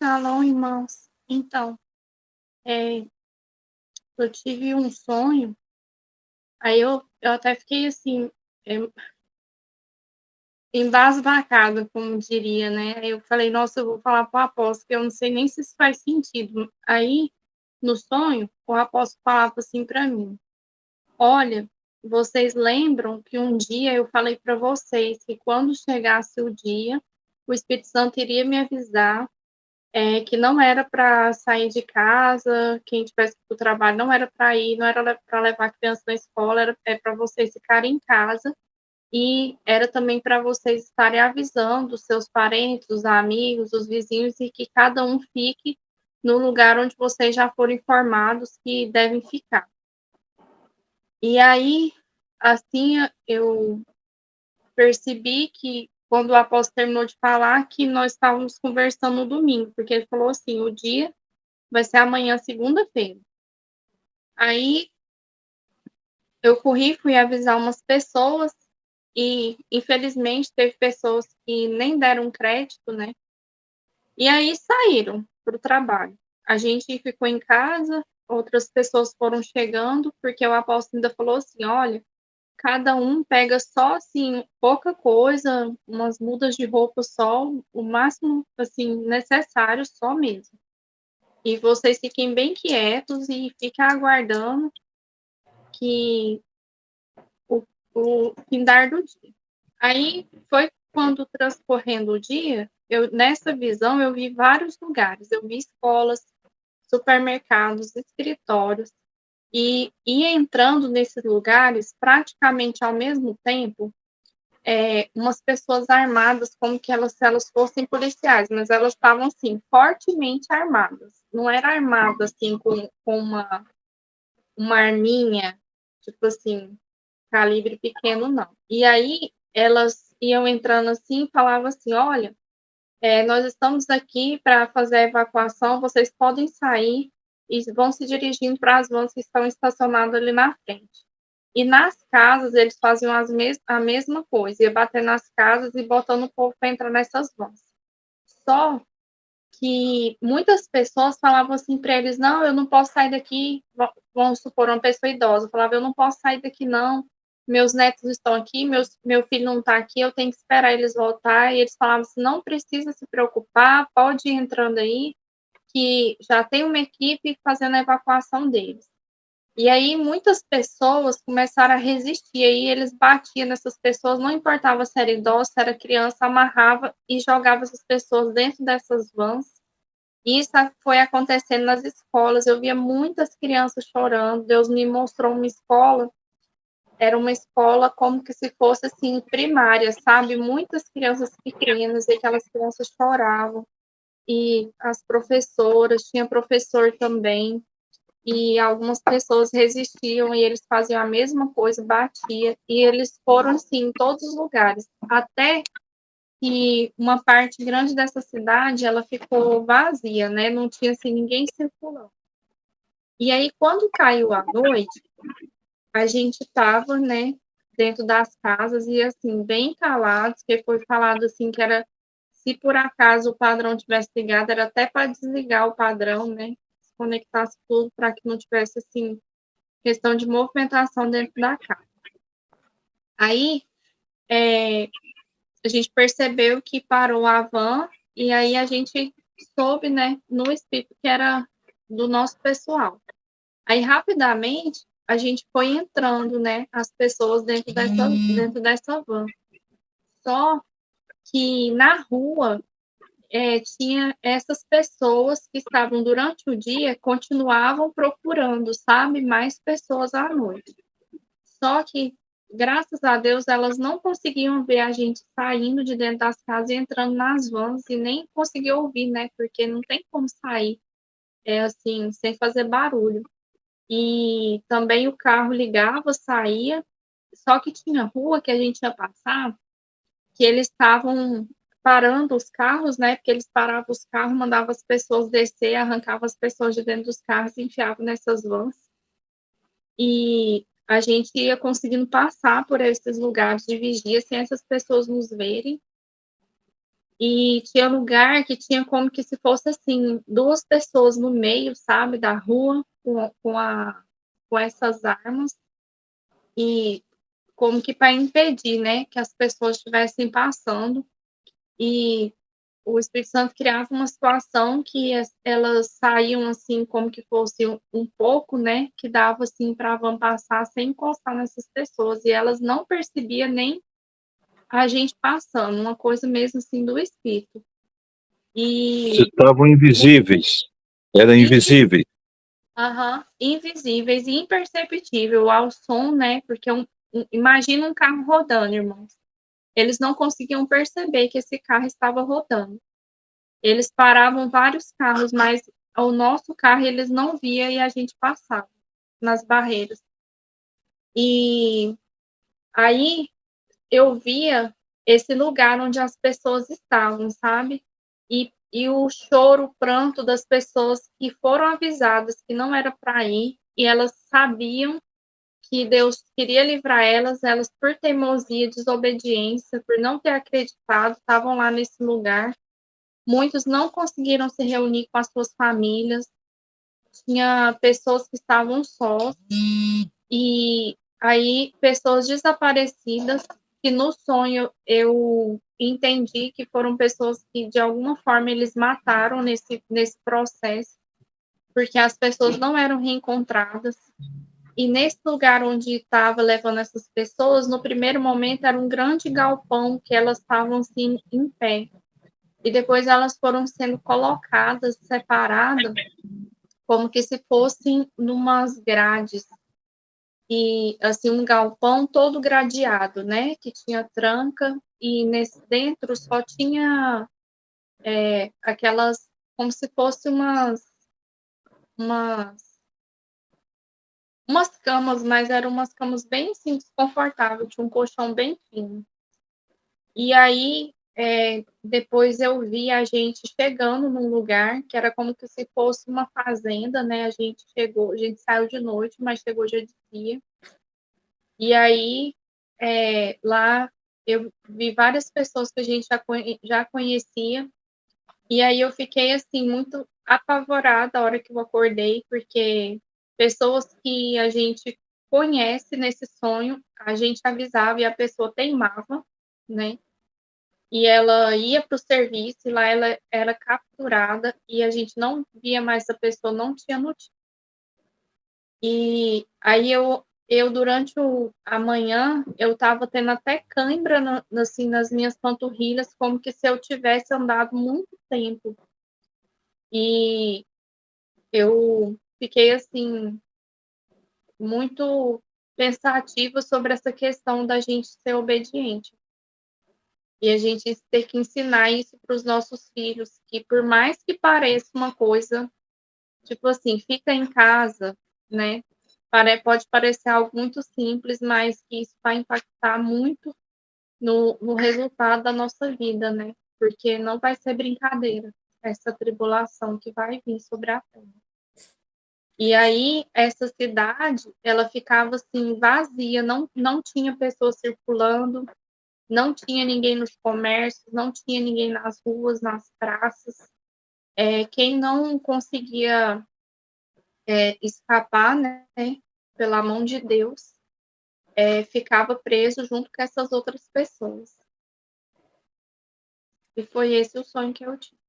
Shalom, irmãos. Então, eh, eu tive um sonho, aí eu até fiquei assim, eh, embasbacada, como diria, né. Aí eu falei: "Nossa, eu vou falar para o apóstolo, que eu não sei nem se isso faz sentido". Aí, no sonho, o apóstolo falava assim para mim: "Olha, vocês lembram que um dia eu falei para vocês que quando chegasse o dia, o Espírito Santo iria me avisar. Que não era para sair de casa, quem tivesse que ir para o trabalho não era para ir, não era para levar a criança na escola, para vocês ficarem em casa, e era também para vocês estarem avisando os seus parentes, os amigos, os vizinhos, e que cada um fique no lugar onde vocês já foram informados que devem ficar". E aí, assim, eu percebi que quando o apóstolo terminou de falar, que nós estávamos conversando no domingo, porque ele falou assim: "O dia vai ser amanhã, segunda-feira". Aí eu corri, fui avisar umas pessoas e, infelizmente, teve pessoas que nem deram crédito, né, e aí saíram para o trabalho. A gente ficou em casa, outras pessoas foram chegando, porque o apóstolo ainda falou assim: "Olha, cada um pega só, assim, pouca coisa, umas mudas de roupa só, o máximo, assim, necessário só mesmo. E vocês fiquem bem quietos e fiquem aguardando que o o findar do dia". Aí foi quando transcorrendo o dia, nessa visão eu vi vários lugares, eu vi escolas, supermercados, escritórios, e ia entrando nesses lugares praticamente ao mesmo tempo, umas pessoas armadas como que elas se elas fossem policiais, mas elas estavam, assim, fortemente armadas. Não era armada, assim, com uma arminha, tipo assim, calibre pequeno não. E aí elas iam entrando assim e falavam assim: "Olha, nós estamos aqui para fazer a evacuação, vocês podem sair", e vão se dirigindo para as vans que estão estacionadas ali na frente. E nas casas eles faziam a mesma coisa, ia bater nas casas e botando o povo para entrar nessas vans. Só que muitas pessoas falavam assim para eles: "Não, eu não posso sair daqui", vamos supor, uma pessoa idosa falava: "Eu não posso sair daqui não, meus netos estão aqui, meu filho não está aqui, eu tenho que esperar eles voltar", e eles falavam assim: "Não precisa se preocupar, pode ir entrando aí, que já tem uma equipe fazendo a evacuação deles". E aí muitas pessoas começaram a resistir, aí eles batiam nessas pessoas, não importava se era idosa, se era criança, amarrava e jogava essas pessoas dentro dessas vans. Isso foi acontecendo nas escolas, eu via muitas crianças chorando. Deus me mostrou uma escola, era uma escola como que se fosse, assim, primária, sabe, muitas crianças pequenas, e aquelas crianças choravam, e as professoras, tinha professor também, e algumas pessoas resistiam e eles faziam a mesma coisa, batia, e eles foram, assim, em todos os lugares, até que uma parte grande dessa cidade, ela ficou vazia, né, não tinha, assim, ninguém circulando. E aí quando caiu a noite, a gente estava, né, dentro das casas e, assim, bem calados, que foi falado, assim, que era se por acaso o padrão tivesse ligado, era até para desligar o padrão, né, desconectasse tudo para que não tivesse, assim, questão de movimentação dentro da casa. Aí, eh, a gente percebeu que parou a van, e aí a gente soube, né, no espírito que era do nosso pessoal. Aí rapidamente a gente foi entrando, né, as pessoas dentro dessa van. Só que na rua, tinha essas pessoas que estavam durante o dia, continuavam procurando, sabe, mais pessoas à noite. Só que, graças a Deus, elas não conseguiam ver a gente saindo de dentro das casas e entrando nas vans e nem conseguiam ouvir, né, porque não tem como sair, assim, sem fazer barulho. E também o carro ligava, saía, só que tinha rua que a gente ia passar, que eles estavam parando os carros, né, porque eles paravam os carros, mandavam as pessoas descer, arrancavam as pessoas de dentro dos carros e enfiavam nessas vans. E a gente ia conseguindo passar por esses lugares de vigia sem essas pessoas nos verem. E tinha lugar que tinha como que se fosse, assim, 2 pessoas no meio, sabe, da rua com essas armas, e como que para impedir, né, que as pessoas estivessem passando. E o Espírito Santo criava uma situação que elas saíam, assim, como que fosse um pouco, né, que dava, assim, para a van passar sem encostar nessas pessoas, e elas não percebia nem a gente passando, uma coisa mesmo, assim, do espírito. E Estavam invisíveis. Eram invi invisíveis. aham, invisíveis e imperceptível ao som, né, porque imagina um carro rodando, irmãos. Eles não conseguiam perceber que esse carro estava rodando. Eles paravam vários carros, mas o nosso carro eles não via e a gente passava nas barreiras. E aí eu via esse lugar onde as pessoas estavam, sabe? E o choro, o pranto das pessoas que foram avisadas que não era para ir, e elas sabiam que Deus queria livrar elas, elas por teimosia, desobediência, por não ter acreditado, estavam lá nesse lugar. Muitos não conseguiram se reunir com as suas famílias, tinha pessoas que estavam sós, e aí pessoas desaparecidas, que no sonho eu entendi que foram pessoas que de alguma forma eles mataram nesse processo, porque as pessoas não eram reencontradas. E nesse lugar onde estava levando essas pessoas, no primeiro momento era um grande galpão que elas estavam assim em pé. E depois elas foram sendo colocadas, separadas, como que se fossem numas grades. E assim, um galpão todo gradeado, né? Que tinha tranca, e nesse dentro só tinha aquelas, como se fosse umas, umas camas, mas eram umas camas bem assim, desconfortáveis, tinha um colchão bem fino. E aí, depois eu vi a gente chegando num lugar que era como que se fosse uma fazenda, né? A gente saiu de noite, mas chegou já de dia. E aí, lá eu vi várias pessoas que a gente já conhecia, e aí eu fiquei, assim, muito apavorada a hora que eu acordei, porque pessoas que a gente conhece nesse sonho, a gente avisava e a pessoa teimava, né, e ela ia para o serviço e lá ela era capturada e a gente não via mais essa pessoa, não tinha notícia. E aí eu durante a manhã, eu estava tendo até cãibra assim, nas minhas panturrilhas, como que se eu tivesse andado muito tempo. E eu fiquei, assim, muito pensativa sobre essa questão da gente ser obediente. E a gente ter que ensinar isso para os nossos filhos, que por mais que pareça uma coisa, tipo assim, fica em casa, né, pode parecer algo muito simples, mas que isso vai impactar muito no resultado da nossa vida, né, porque não vai ser brincadeira, essa tribulação que vai vir sobre a terra. E aí, essa cidade, ela ficava, assim, vazia, não tinha pessoas circulando, não tinha ninguém nos comércios, não tinha ninguém nas ruas, nas praças. Quem não conseguia escapar, né, pela mão de Deus, ficava preso junto com essas outras pessoas. E foi esse o sonho que eu tive.